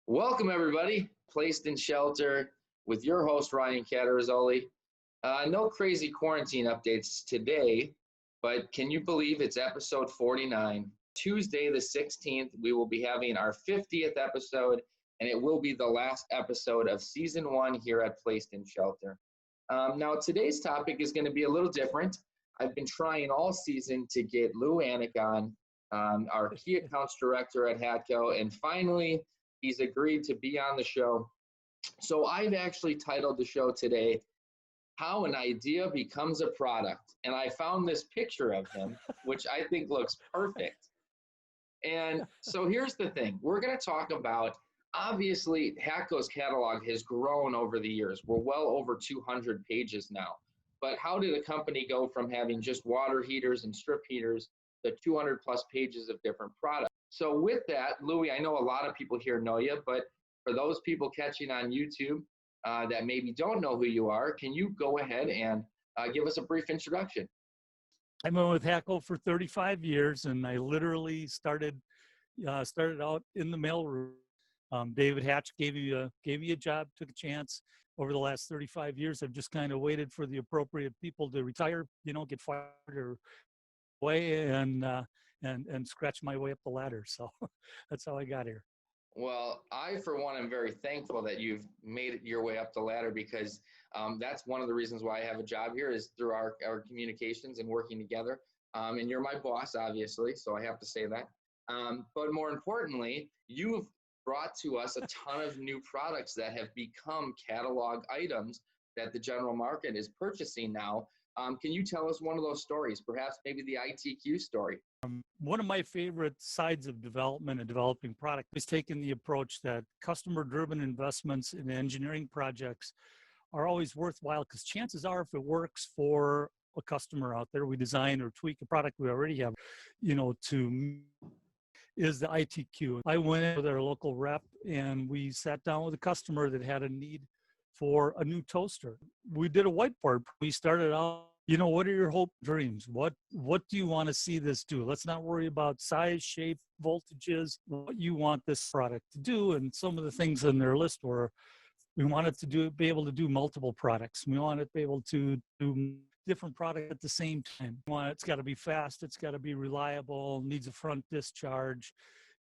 Welcome, everybody. Placed in Shelter with your host, Ryan Catarozoli. No crazy quarantine updates today, but can you believe it's episode 49? Tuesday, the 16th, we will be having our 50th episode, and it will be the last episode of season 1 here at Placed in Shelter. Now, today's topic is going to be a little different. I've been trying all season to get Lou Anich on, our key accounts director at Hatco, and finally, he's agreed to be on the show. So I've actually titled the show today, How an Idea Becomes a Product. And I found this picture of him, which I think looks perfect. And so here's the thing. We're going to talk about, obviously, Hatco's catalog has grown over the years. We're well over 200 pages now. But how did a company go from having just water heaters and strip heaters to 200 plus pages of different products? So with that, Louis, I know a lot of people here know you, but for those people catching on YouTube that maybe don't know who you are, can you go ahead and give us a brief introduction? I've been with Hatco for 35 years, and I literally started out in the mailroom. David Hatch gave me a job, took a chance. Over the last 35 years, I've just kind of waited for the appropriate people to retire, get fired or away, and scratch my way up the ladder. So that's how I got here. Well, I, for one, am very thankful that you've made it your way up the ladder because that's one of the reasons why I have a job here is through our communications and working together. And you're my boss, obviously, so I have to say that. But more importantly, you've brought to us a ton of new products that have become catalog items that the general market is purchasing now. Can you tell us one of those stories, perhaps maybe the ITQ story? One of my favorite sides of development and developing product is taking the approach that customer-driven investments in engineering projects are always worthwhile because chances are if it works for a customer out there, we design or tweak a product we already have, is the ITQ. I went in with our local rep and we sat down with a customer that had a need for a new toaster. We did a whiteboard. We started out, what are your hope dreams? What do you want to see this do? Let's not worry about size, shape, voltages, what you want this product to do. And some of the things on their list were, we want it to be able to do multiple products. We want it to be able to do different products at the same time. It's got to be fast. It's got to be reliable, needs a front discharge,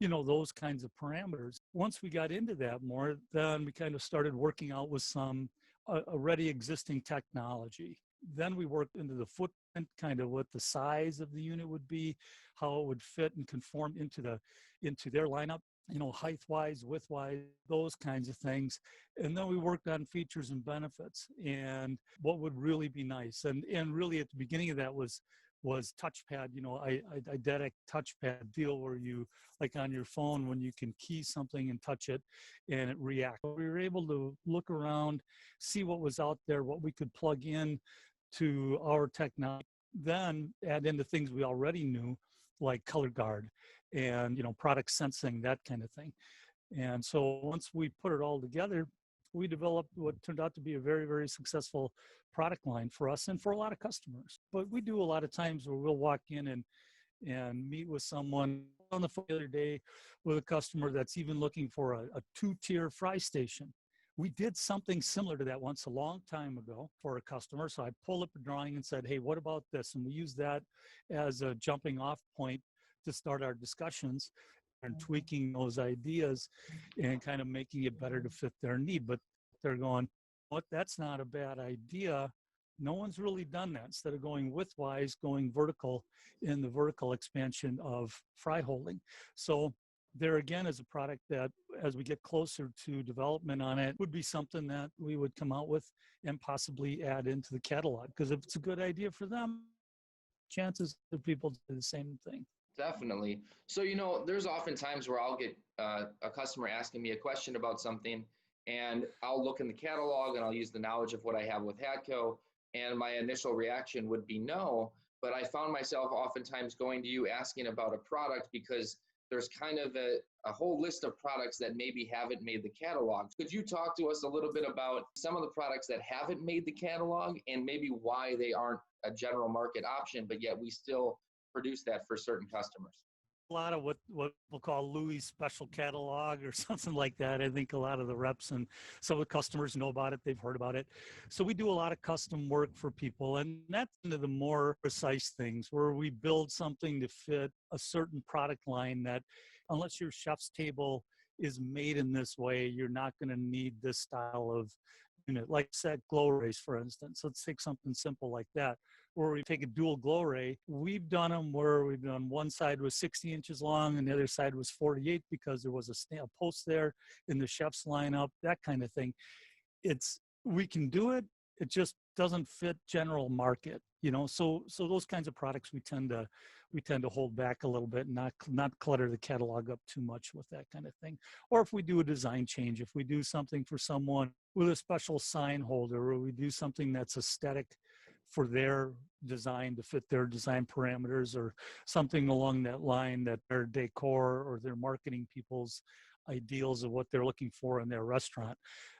those kinds of parameters. Once we got into that more, then we kind of started working out with some already existing technology. Then we worked into the footprint, kind of what the size of the unit would be, how it would fit and conform into their lineup, height-wise, width-wise, those kinds of things. And then we worked on features and benefits and what would really be nice. And really at the beginning of that was touchpad, I did a touchpad deal where you, like on your phone, when you can key something and touch it and it reacts. We were able to look around, see what was out there, what we could plug in to our technology, then add into things we already knew, like color guard and, product sensing, that kind of thing. And so once we put it all together, we developed what turned out to be a very, very successful product line for us and for a lot of customers. But we do a lot of times where we'll walk in and meet with someone on the phone the other day with a customer that's even looking for a two-tier fry station. We did something similar to that once a long time ago for a customer. So I pulled up a drawing and said, hey, what about this? And we used that as a jumping off point to start our discussions and tweaking those ideas and kind of making it better to fit their need. But they're going, what? That's not a bad idea. No one's really done that. Instead of going widthwise, going vertical in the vertical expansion of fry holding. So there again is a product that as we get closer to development on it would be something that we would come out with and possibly add into the catalog. Because if it's a good idea for them, chances that people do the same thing. Definitely. So, there's often times where I'll get a customer asking me a question about something, and I'll look in the catalog and I'll use the knowledge of what I have with Hatco, and my initial reaction would be no, but I found myself oftentimes going to you asking about a product because there's kind of a whole list of products that maybe haven't made the catalog. Could you talk to us a little bit about some of the products that haven't made the catalog and maybe why they aren't a general market option, but yet we still produce that for certain customers? a lot of what we'll call Louis special catalog or something like that. I think a lot of the reps and some of the customers know about it. They've heard about it. So we do a lot of custom work for people, and that's into the more precise things where we build something to fit a certain product line that unless your chef's table is made in this way, you're not going to need this style of unit. Like I said, glow rays, for instance. Let's take something simple like that, where we take a dual glow ray. We've done them where we've done one side was 60 inches long and the other side was 48 because there was a post there in the chef's lineup, that kind of thing. We can do it. It just doesn't fit general market, So those kinds of products we tend to hold back a little bit and not clutter the catalog up too much with that kind of thing. Or if we do a design change, if we do something for someone with a special sign holder, or we do something that's aesthetic for their design to fit their design parameters, or something along that line that their decor or their marketing people's ideals of what they're looking for in their restaurant.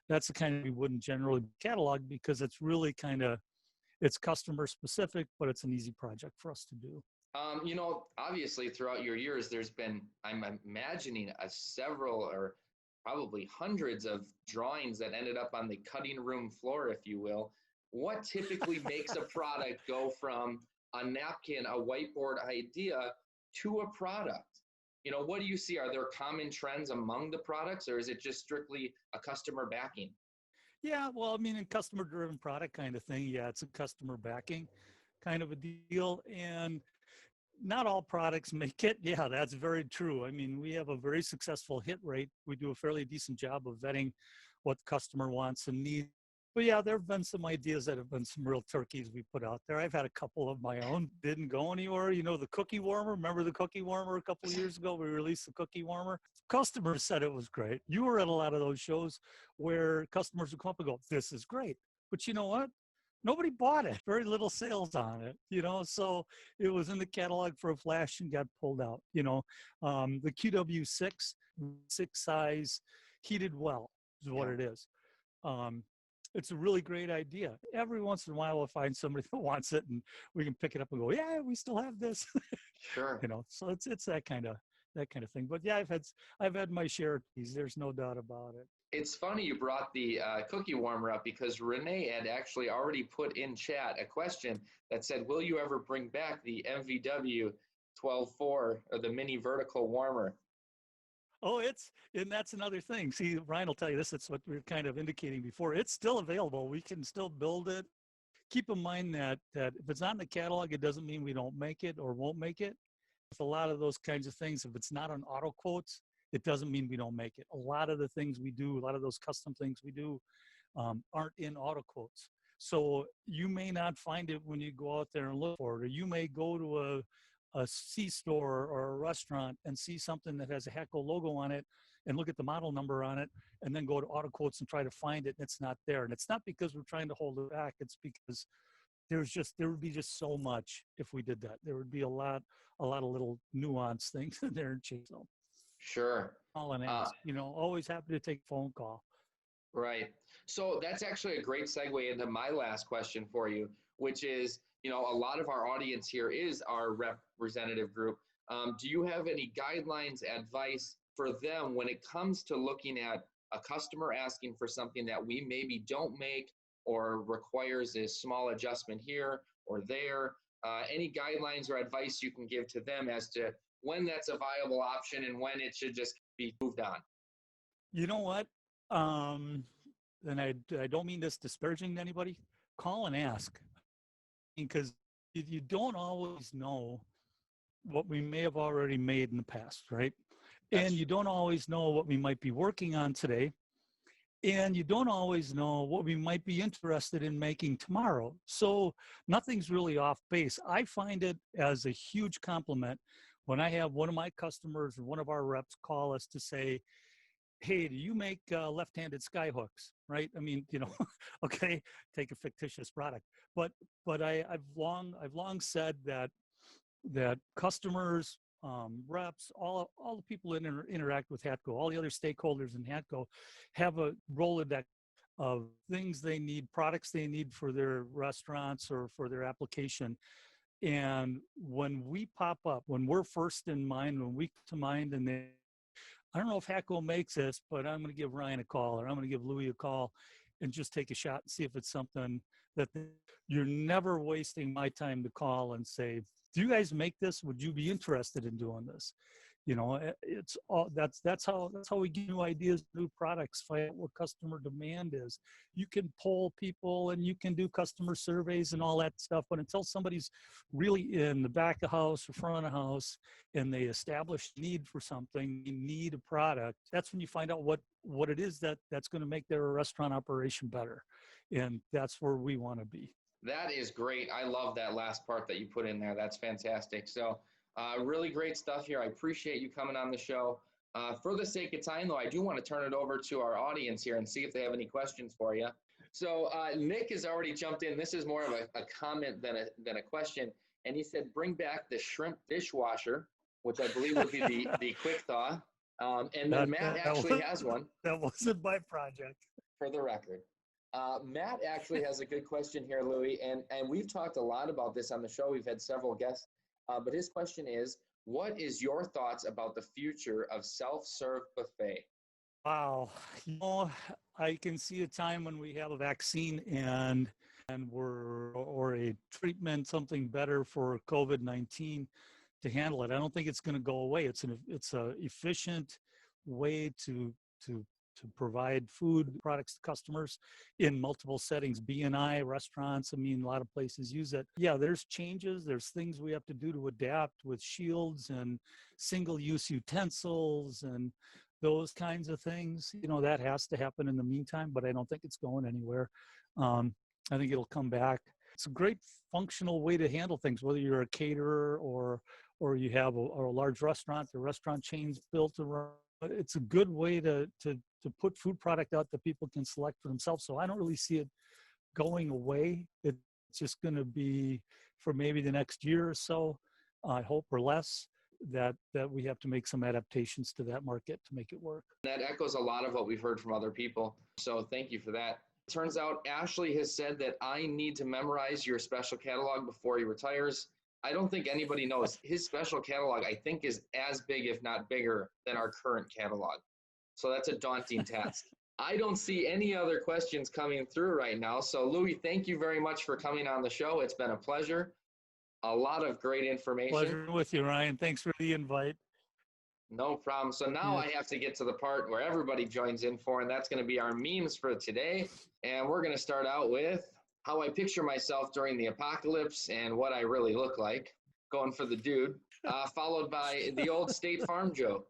That's the kind of we wouldn't generally catalog because it's really it's customer specific, but it's an easy project for us to do. Obviously throughout your years, there's been, I'm imagining, several or probably hundreds of drawings that ended up on the cutting room floor, if you will. What typically makes a product go from a napkin, a whiteboard idea to a product? What do you see? Are there common trends among the products, or is it just strictly a customer backing? Yeah, well, in customer-driven product kind of thing, yeah, it's a customer backing kind of a deal. And not all products make it. Yeah, that's very true. We have a very successful hit rate. We do a fairly decent job of vetting what the customer wants and needs. But yeah, there have been some ideas that have been some real turkeys we put out there. I've had a couple of my own, didn't go anywhere. The cookie warmer, remember the cookie warmer a couple of years ago? We released the cookie warmer. Customers said it was great. You were at a lot of those shows where customers would come up and go, this is great. But you know what? Nobody bought it. Very little sales on it, so it was in the catalog for a flash and got pulled out. The QW6, 6 size, heated well is what it is. It's a really great idea. Every once in a while, we'll find somebody that wants it and we can pick it up and go, yeah, we still have this. Sure. So it's that kind of thing. But yeah, I've had my share of these. There's no doubt about it. It's funny you brought the cookie warmer up because Renee had actually already put in chat a question that said, will you ever bring back the MVW 12.4 or the mini vertical warmer? Oh, and that's another thing. See, Ryan will tell you this. It's what we were kind of indicating before. It's still available. We can still build it. Keep in mind that if it's not in the catalog, it doesn't mean we don't make it or won't make it. With a lot of those kinds of things, if it's not on auto quotes, it doesn't mean we don't make it. A lot of the things we do, a lot of those custom things we do aren't in auto quotes. So you may not find it when you go out there and look for it, or you may go to a C-store or a restaurant and see something that has a Hatco logo on it and look at the model number on it and then go to auto quotes and try to find it and it's not there. And it's not because we're trying to hold it back. It's because there would be just so much if we did that. There would be a lot of little nuance things in there and change them. Sure. Call and ask, always happy to take a phone call. Right. So that's actually a great segue into my last question for you, which is, a lot of our audience here is our representative group. Do you have any guidelines, advice for them when it comes to looking at a customer asking for something that we maybe don't make or requires a small adjustment here or there? Any guidelines or advice you can give to them as to when that's a viable option and when it should just be moved on? You know what? And I don't mean this disparaging to anybody. Call and ask. Because you don't always know what we may have already made in the past, right? And you don't always know what we might be working on today. And you don't always know what we might be interested in making tomorrow. So nothing's really off base. I find it as a huge compliment when I have one of my customers or one of our reps call us to say, hey, do you make left-handed sky hooks, right? Okay, take a fictitious product. But I've long said that customers, reps, all the people that interact with Hatco, all the other stakeholders in Hatco have a Rolodex of things they need, products they need for their restaurants or for their application. And when we pop up, when we're first in mind, when we come to mind, and they, I don't know if Hatco makes this, but I'm going to give Ryan a call, or I'm going to give Louis a call and just take a shot and see if it's something that you're never wasting my time to call and say, do you guys make this? Would you be interested in doing this? You know, it's all that's how we get new ideas, new products, find out what customer demand is. You can poll people and you can do customer surveys and all that stuff, but until somebody's really in the back of house or front of house and they establish need for something, you need a product, that's when you find out what it is that's going to make their restaurant operation better. And that's where we want to be. That is great. I love that last part that you put in there. That's fantastic. So really great stuff here. I appreciate you coming on the show. For the sake of time, though, I do want to turn it over to our audience here and see if they have any questions for you. So Nick has already jumped in. This is more of a comment than a question. And he said, bring back the shrimp dishwasher, which I believe would be the quick thaw. And then Matt actually has one. That wasn't my project. For the record. Matt actually has a good question here, Louis, and we've talked a lot about this on the show. We've had several guests, but his question is, what is your thoughts about the future of self-serve buffet? Wow. You know, I can see a time when we have a vaccine and or a treatment, something better for COVID-19 to handle it. I don't think it's going to go away. It's a efficient way to provide food products to customers in multiple settings, B&I, restaurants. I mean, a lot of places use it. Yeah, there's changes. There's things we have to do to adapt with shields and single-use utensils and those kinds of things. You know, that has to happen in the meantime, but I don't think it's going anywhere. I think it'll come back. It's a great functional way to handle things, whether you're a caterer or you have a large restaurant. The restaurant chains built around. It's a good way to put food product out that people can select for themselves. So I don't really see it going away. It's just going to be for maybe the next year or so, I hope, or less, that we have to make some adaptations to that market to make it work. That echoes a lot of what we've heard from other people. So thank you for that. Turns out Ashley has said that I need to memorize your special catalog before he retires. I don't think anybody knows. His special catalog, I think, is as big, if not bigger, than our current catalog. So that's a daunting task. I don't see any other questions coming through right now. So Louis, thank you very much for coming on the show. It's been a pleasure. A lot of great information. Pleasure with you, Ryan. Thanks for the invite. No problem. So now I have to get to the part where everybody joins in for, and that's going to be our memes for today. And we're going to start out with how I picture myself during the apocalypse and what I really look like, going for the dude, followed by the old State Farm joke.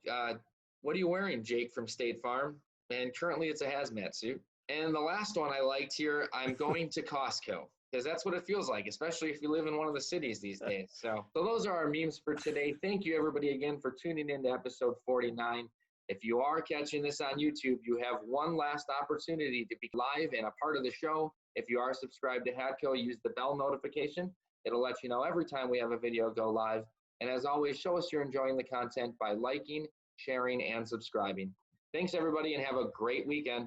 What are you wearing, Jake from State Farm? And currently it's a hazmat suit. And the last one I liked here, I'm going to Costco, because that's what it feels like, especially if you live in one of the cities these days. So those are our memes for today. Thank you, everybody, again, for tuning in to episode 49. If you are catching this on YouTube, you have one last opportunity to be live and a part of the show. If you are subscribed to Hatco, use the bell notification. It'll let you know every time we have a video go live. And as always, show us you're enjoying the content by liking, sharing, and subscribing. Thanks, everybody, and have a great weekend.